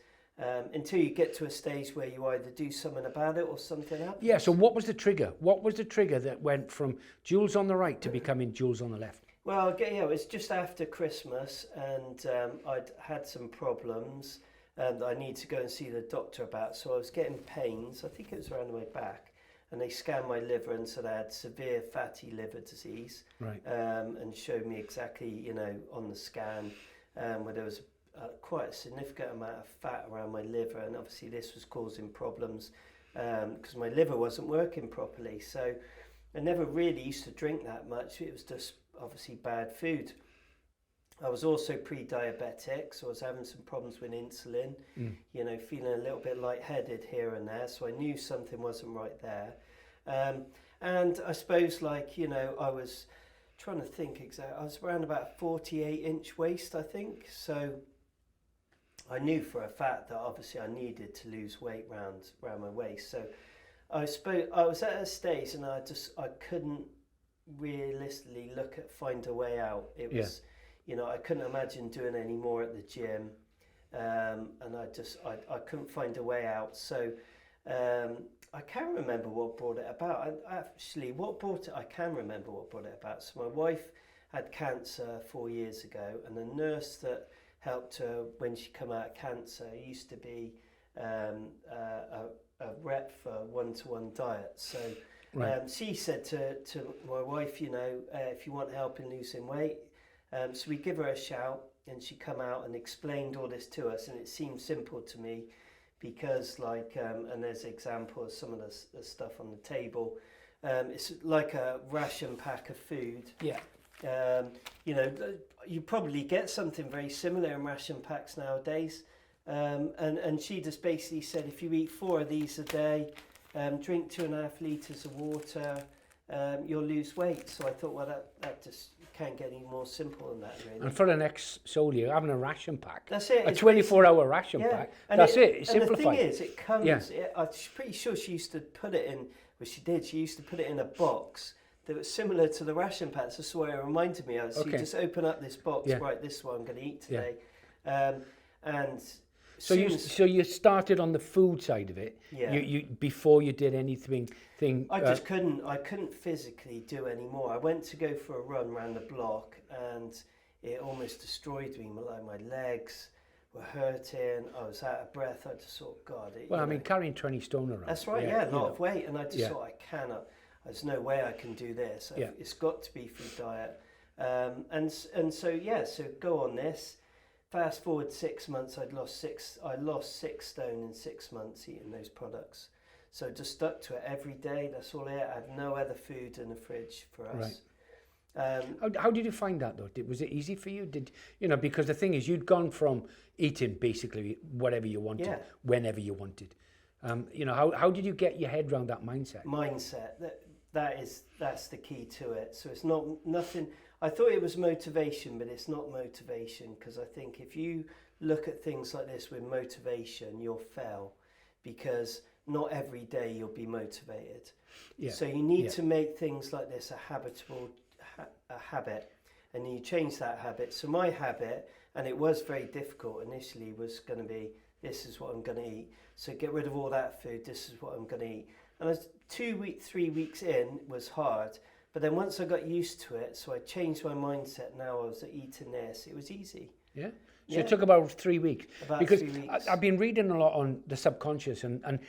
until you get to a stage where you either do something about it or something happens. Yeah. So what was the trigger? What was the trigger that went from Jules on the right to becoming Jules on the left? Well, it was just after Christmas, and I'd had some problems. That I need to go and see the doctor about. So I was getting pains, I think it was around my back, and they scanned my liver and said I had severe fatty liver disease. Right. And showed me exactly, on the scan, where there was quite a significant amount of fat around my liver, and obviously this was causing problems because my liver wasn't working properly. So I never really used to drink that much. It was just obviously bad food. I was also pre-diabetic, so I was having some problems with insulin, feeling a little bit lightheaded here and there, so I knew something wasn't right there. And I suppose, I was trying to think exactly, I was around about 48-inch waist, I think, so I knew for a fact that obviously I needed to lose weight around my waist. So I was at a stage, and I couldn't realistically find a way out. It was, you know, I couldn't imagine doing any more at the gym, and I couldn't find a way out. So I can't remember what brought it about. I can remember what brought it about. So my wife had cancer 4 years ago, and the nurse that helped her when she come out of cancer used to be a rep for one-to-one diet. So she said to my wife, you know, if you want help in losing weight, so we give her a shout, and she come out and explained all this to us, and it seemed simple to me because, like, and there's an example of some of the stuff on the table. It's like a ration pack of food. Yeah. You know, you probably get something very similar in ration packs nowadays. And she just basically said, if you eat 4 of these a day, drink 2.5 litres of water, you'll lose weight. So I thought, well, that just can't get any more simple than that, really. And for an ex-soldier, having a ration pack. That's it. A 24-hour ration pack. And That's it. It's and simplified. the thing is, it comes, I'm pretty sure she used to put it in, well, she did, she used to put it in a box that was similar to the ration packs. That's what it reminded me of. So you just open up this box, right, this is what I'm going to eat today. And so you started on the food side of it. You before you did anything. I just couldn't physically do any more. I went to go for a run around the block, and it almost destroyed me. My legs were hurting. I was out of breath. I just thought, God. Well, I mean, carrying 20 stone around. That's right. A lot of weight, and I just thought, I cannot. There's no way I can do this. It's got to be food diet. And so go on this. Fast forward 6 months, I lost 6 stone in 6 months eating those products. So just stuck to it every day. That's all I had. I had no other food in the fridge for us. Right. How did you find that though? Was it easy for you? Because the thing is, you'd gone from eating basically whatever you wanted, whenever you wanted. How did you get your head around that mindset? That's the key to it. So it's nothing. I thought it was motivation, but it's not motivation, because I think if you look at things like this with motivation, you'll fail, because not every day you'll be motivated. So you need to make things like this a habit, and you change that habit. So my habit, and it was very difficult initially, was going to be, this is what I'm going to eat. So get rid of all that food, this is what I'm going to eat. And as 3 weeks in was hard, but then once I got used to it, so I changed my mindset. Now I was eating this, it was easy. So it took about 3 weeks. Because 3 weeks. I've been reading a lot on the subconscious, and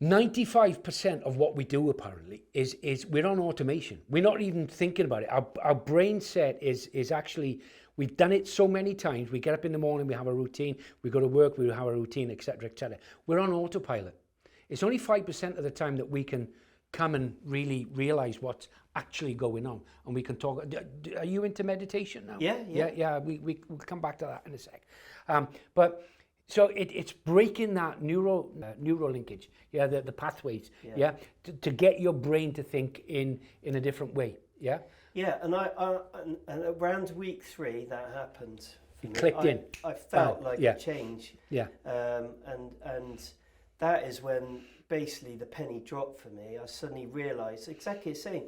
95% of what we do apparently is we're on automation. We're not even thinking about it. Our brain set is actually, we've done it so many times. We get up in the morning, we have a routine, we go to work, we have a routine, etc., etc. We're on autopilot. It's only 5% of the time that we can come and really realize what's actually going on, and we can talk. Are you into meditation now? Yeah. We'll come back to that in a sec. But so it's breaking that neural linkage, the pathways, to get your brain to think in a different way, and and around week 3 that happened. It clicked in. I felt like a change. And that is when basically the penny dropped for me. I suddenly realised exactly the same.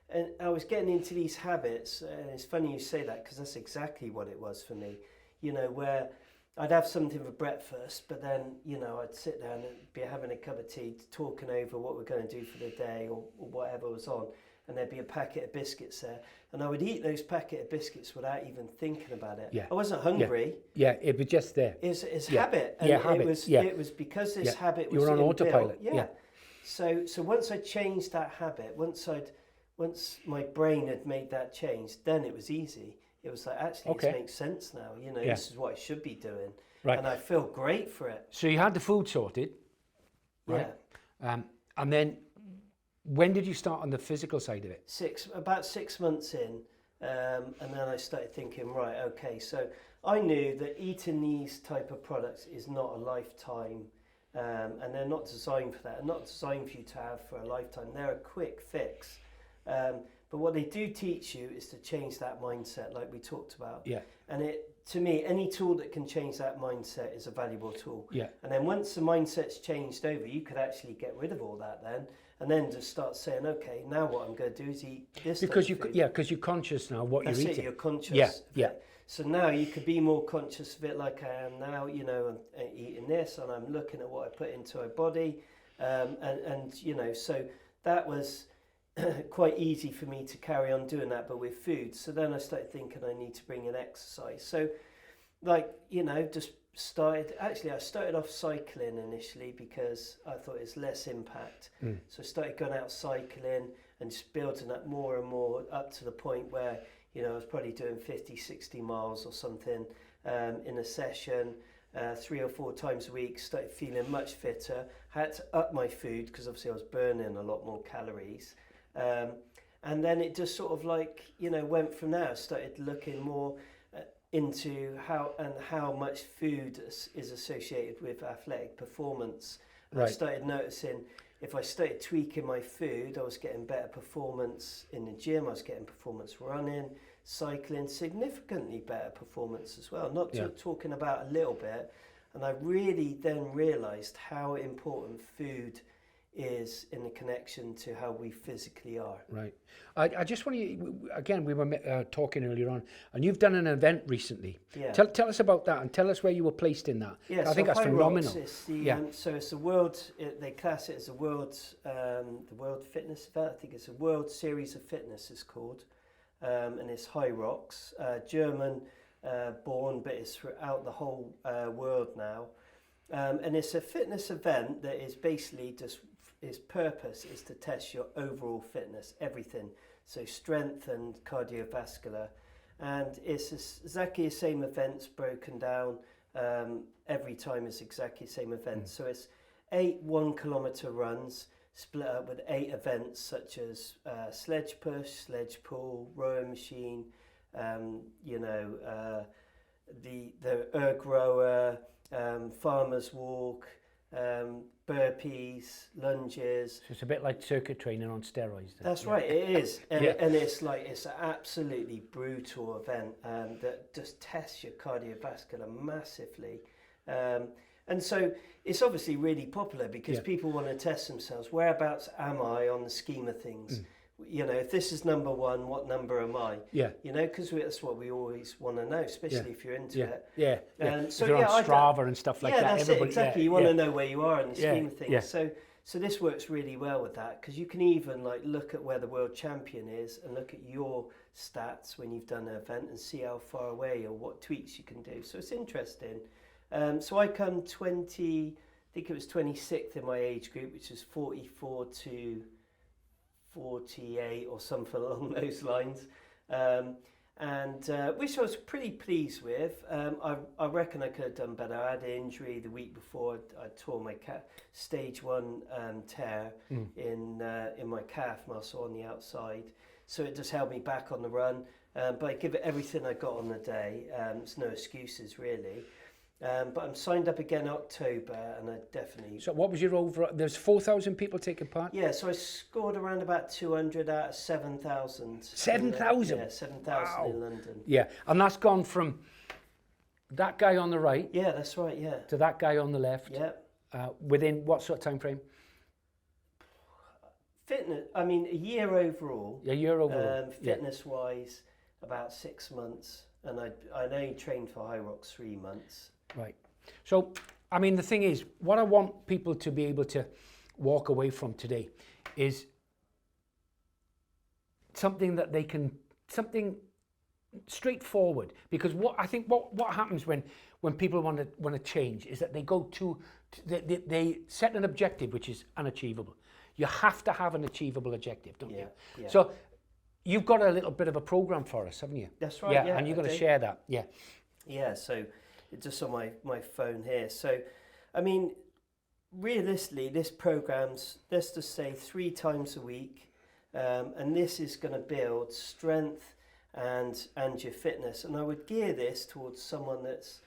And I was getting into these habits, and it's funny you say that, because that's exactly what it was for me. Where I'd have something for breakfast, but then, I'd sit down and be having a cup of tea, talking over what we're going to do for the day or whatever was on, and there'd be a packet of biscuits there. And I would eat those packet of biscuits without even thinking about it. I wasn't hungry. It was just there. It's habit. And habit. It was because this habit was you were on autopilot. So once I changed that habit, once my brain had made that change, then it was easy. It was like, actually, it makes sense now. This is what I should be doing. Right. And I feel great for it. So you had the food sorted, right? And then when did you start on the physical side of it? About 6 months in. And then I started thinking, right, okay, so I knew that eating these type of products is not a lifetime, and they're not designed for that. They're not designed for you to have for a lifetime. They're a quick fix. But what they do teach you is to change that mindset, like we talked about. And to me, any tool that can change that mindset is a valuable tool. And then once the mindset's changed over, you could actually get rid of all that then, and then just start saying, okay, now what I'm going to do is eat this because type of food. because you're conscious now what That's you're it, eating. you're conscious. Yeah. So now you could be more conscious of it, like I am now, you know, and eating this, and I'm looking at what I put into my body, and you know, so that was quite easy for me to carry on doing that, but with food. So then I started thinking I need to bring in exercise. So, like, you know, just I started off cycling initially because I thought it's less impact. So I started going out cycling and just building up more and more up to the point where, you know, I was probably doing 50, 60 miles or something in a session, 3 or 4 times a week, started feeling much fitter. Had to up my food because obviously I was burning a lot more calories. And then it just sort of like, you know, went from there. I started looking more into how much food is associated with athletic performance. Right. I started noticing if I started tweaking my food, I was getting better performance in the gym, I was getting performance running, cycling, significantly better performance as well, not talking about a little bit. And I really then realised how important food is in the connection to how we physically are. Right. I just want to, again, we were talking earlier on, and you've done an event recently. Yeah. Tell us about that, and tell us where you were placed in that. Yeah, I think that's phenomenal. So it's the world, they class it as the world fitness event. I think it's a World Series of Fitness it's called. And it's High Rocks, German born, but it's throughout the whole world now. And it's a fitness event that is basically just, its purpose is to test your overall fitness, everything. So strength and cardiovascular. And it's exactly the same events broken down. Every time it's exactly the same event. So it's 8 1-kilometer runs split up with 8 events such as sledge push, sledge pull, rowing machine, you know, the erg rower, farmer's walk, burpees, lunges. So it's a bit like circuit training on steroids. Then. That's right, it is. And, and it's an absolutely brutal event that just tests your cardiovascular massively. And so it's obviously really popular because people want to test themselves. Whereabouts am I on the scheme of things? You know, if this is number 1, what number am I? Yeah. You know, because that's what we always want to know, especially if you're into it. Yeah. So if you're on Strava and stuff like that. That's it, exactly. You want to know where you are in the scheme of things. Yeah. So this works really well with that because you can even like look at where the world champion is and look at your stats when you've done an event and see how far away or what tweaks you can do. So it's interesting. So I come I think it was 26th in my age group, which is 44 to 48 or something along those lines, and which I was pretty pleased with. I reckon I could have done better. I had an injury the week before. I tore my stage 1 tear in my calf muscle on the outside, so it just held me back on the run. But I give it everything I got on the day. There's no excuses really. But I'm signed up again in October, and I definitely... So what was your overall... There's 4,000 people taking part? Yeah, so I scored around about 200 out of 7,000. 7,000? Yeah, 7,000 in London. Yeah, and that's gone from that guy on the right... Yeah, that's right, yeah. ...to that guy on the left. Yeah. Within what sort of time frame? Fitness, I mean, a year overall. A year overall. Fitness-wise, about 6 months. And I only trained for High Rocks 3 months. Right. So, I mean, the thing is, what I want people to be able to walk away from today is something that they can, something straightforward. Because what happens when people want to change is that they go they set an objective which is unachievable. You have to have an achievable objective, don't you? Yeah. So you've got a little bit of a program for us, haven't you? That's right. Yeah, and you're going to share that. Yeah. Yeah. So it's just on my phone here. So, I mean, realistically, this program's, let's just say 3 times a week, and this is going to build strength and your fitness. And I would gear this towards someone that's,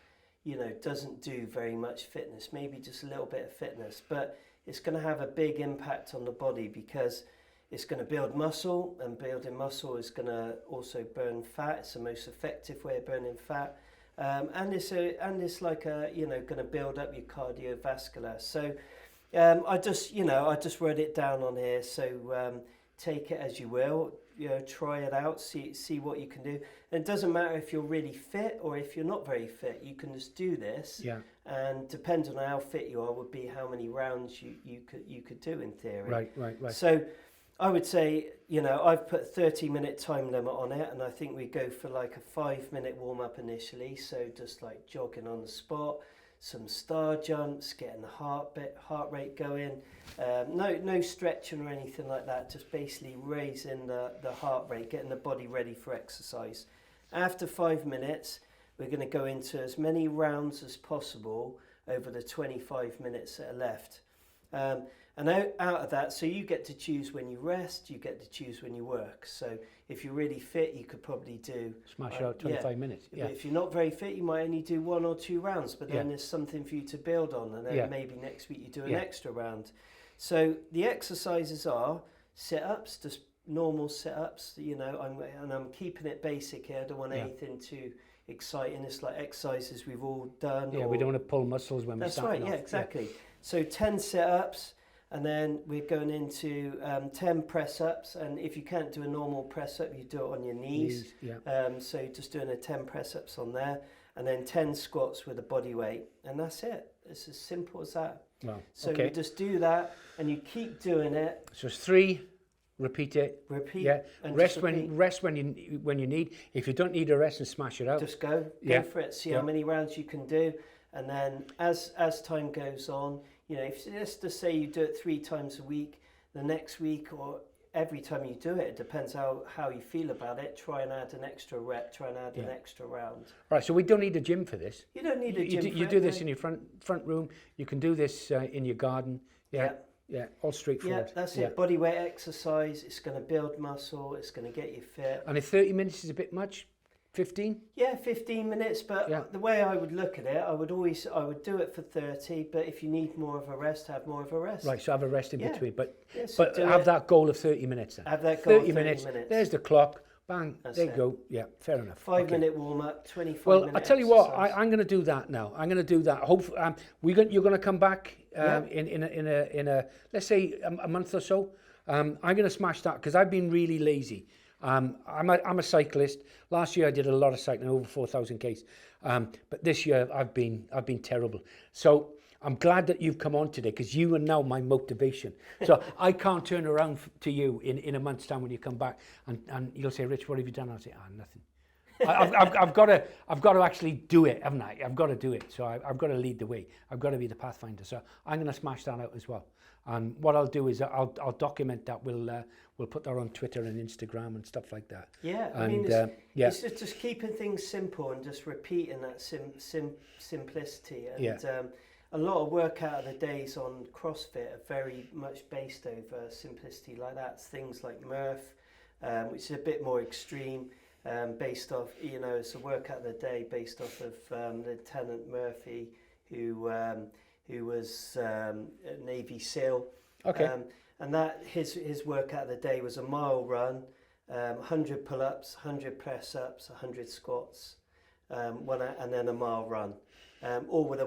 you know, doesn't do very much fitness, maybe just a little bit of fitness, but it's going to have a big impact on the body because it's going to build muscle, and building muscle is going to also burn fat. It's the most effective way of burning fat, and it's like a, you know, going to build up your cardiovascular. So I just wrote it down on here, so take it as you will. Try it out, see what you can do. And it doesn't matter if you're really fit or if you're not very fit. You can just do this, and depending on how fit you are, would be how many rounds you could do in theory. Right. So I would say, I've put 30-minute time limit on it, and I think we go for like a 5-minute warm-up initially, so just like jogging on the spot, some star jumps, getting the heart rate going, no stretching or anything like that, just basically raising the heart rate, getting the body ready for exercise. After 5 minutes, we're going to go into as many rounds as possible over the 25 minutes that are left. And out of that, so you get to choose when you rest, you get to choose when you work. So if you're really fit, you could probably do... Smash out 25 minutes. Yeah. But if you're not very fit, you might only do 1 or 2 rounds, but then there's something for you to build on, and then maybe next week you do an extra round. So the exercises are sit-ups, just normal sit-ups, I'm keeping it basic here. I don't want anything too exciting. It's like exercises we've all done. Yeah, we don't want to pull muscles when we're starting off. That's right, exactly. Yeah. So 10 sit-ups, and then we're going into 10 press-ups, and if you can't do a normal press-up, you do it on your knees. So just doing a 10 press-ups on there, and then 10 squats with a body weight, and that's it. It's as simple as that. Wow. So you just do that, and you keep doing it. So it's 3, repeat it. Repeat. Yeah. And rest when you need. If you don't need a rest, and smash it out. Just go for it. See how many rounds you can do, and then as time goes on, if let's just say you do it 3 times a week, the next week or every time you do it, it depends how you feel about it. Try and add an extra rep. Try and add an extra round. Right. So we don't need a gym for this. You don't need a gym. You do this in your front room. You can do this in your garden. Yeah. All straightforward. Yeah, that's it. Body weight exercise. It's going to build muscle. It's going to get you fit. And if 30 minutes is a bit much, 15? Yeah, 15 minutes, but the way I would look at it, I would do it for 30, but if you need more of a rest, have more of a rest. Right, so have a rest in between, but so have that goal of 30 minutes then. Have that goal 30 of 30 minutes. There's the clock, bang, That's there you it. go. Yeah, fair enough. 5-minute warm-up, 25 Well, minute I'll tell you what, exercise. I'm going to do that now. I'm going to do that. Hopefully, you're going to come back in a let's say a month or so. I'm going to smash that because I've been really lazy. I'm a cyclist. Last year I did a lot of cycling, over 4,000 k's. But this year I've been terrible. So I'm glad that you've come on today because you are now my motivation. So I can't turn around to you in a month's time when you come back and you'll say, Rich, what have you done? I'll say, nothing. I've got to actually do it, haven't I? I've got to do it. So I've got to lead the way. I've got to be the pathfinder. So I'm going to smash that out as well. And what I'll do is I'll document that. We'll put that on Twitter and Instagram and stuff like that. Yeah, it's just keeping things simple and just repeating that simplicity. And a lot of workout of the days on CrossFit are very much based over simplicity like that. It's things like Murph, which is a bit more extreme. Based off, it's a workout of the day based off of Lieutenant Murphy, who was a Navy SEAL. Okay. And that his workout of the day was a mile run, 100 pull-ups, 100 press-ups, 100 squats, and then a mile run, all with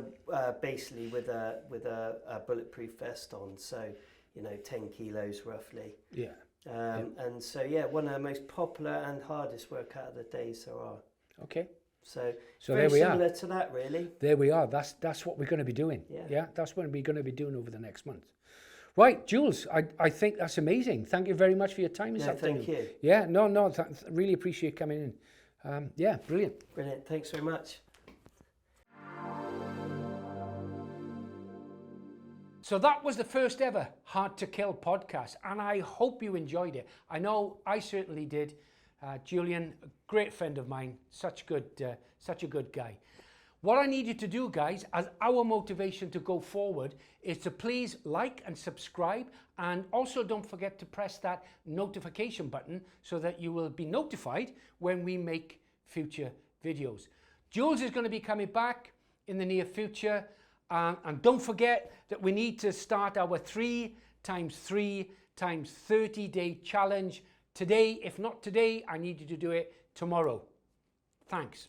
basically with a bulletproof vest on. So 10 kilos roughly. Yeah. And so one of the most popular and hardest workout of the days there are. Okay. So there we are. Similar to that, really. There we are. That's what we're going to be doing. Yeah. That's what we're going to be doing over the next month. Right, Jules, I think that's amazing. Thank you very much for your time this afternoon. Thank you. Yeah, really appreciate coming in. Brilliant. Brilliant. Thanks very much. So that was the first ever Hard to Kill podcast, and I hope you enjoyed it. I know I certainly did. Julian, a great friend of mine, such a good guy. What I need you to do, guys, as our motivation to go forward, is to please like and subscribe, and also don't forget to press that notification button so that you will be notified when we make future videos. Jules is going to be coming back in the near future. And don't forget that we need to start our 3x3 times 30-day challenge today. If not today, I need you to do it tomorrow. Thanks.